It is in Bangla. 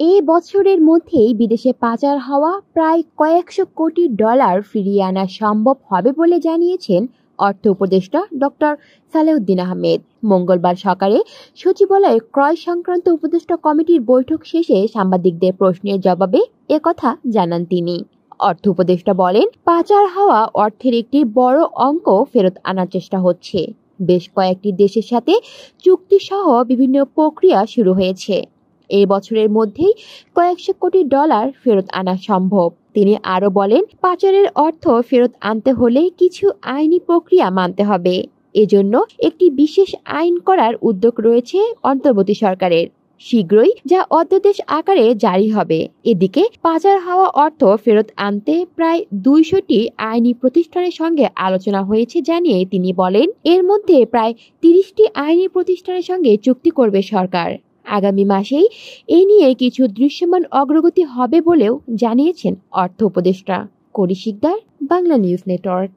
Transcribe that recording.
এই বছরের মধ্যেই বিদেশে পাচার হওয়া প্রায় কয়েকশো কোটি ডলার ফিরিয়ে আনা সম্ভব হবে বলে জানিয়েছেন অর্থ উপদেষ্টা ডক্টর সালেউদ্দিন আহমেদ। মঙ্গলবার সকালে সচিবালয়ে ক্রয় সংক্রান্ত উপদেষ্টা কমিটির বৈঠক শেষে সাংবাদিকদের প্রশ্নের জবাবে একথা জানান তিনি। অর্থ উপদেষ্টা বলেন, পাচার হওয়া অর্থের একটি বড় অঙ্ক ফেরত আনার চেষ্টা হচ্ছে। বেশ কয়েকটি দেশের সাথে চুক্তি সহ বিভিন্ন প্রক্রিয়া শুরু হয়েছে। এই বছরের মধ্যেই কয়েকশো কোটি ডলার ফেরত আনা সম্ভব। তিনি আরো বলেন, পাচারের অর্থ ফেরত আনতে হলে কিছু আইনি প্রক্রিয়া মানতে হবে। এজন্য একটি বিশেষ আইন করার উদ্যোগ রয়েছে অন্তর্বর্তী সরকারের। শীঘ্রই যা অধ্যাদেশ আকারে জারি হবে। এদিকে পাচার হওয়া অর্থ ফেরত আনতে প্রায় 200টি আইনি প্রতিষ্ঠানের সঙ্গে আলোচনা হয়েছে জানিয়ে তিনি বলেন, এর মধ্যে প্রায় 30টি আইনি প্রতিষ্ঠানের সঙ্গে চুক্তি করবে সরকার। আগামী মাসেই এ নিয়ে কিছু দৃশ্যমান অগ্রগতি হবে বলেও জানিয়েছেন অর্থ উপদেষ্টা। করি শিকদার, বাংলা নিউজ নেটওয়ার্ক।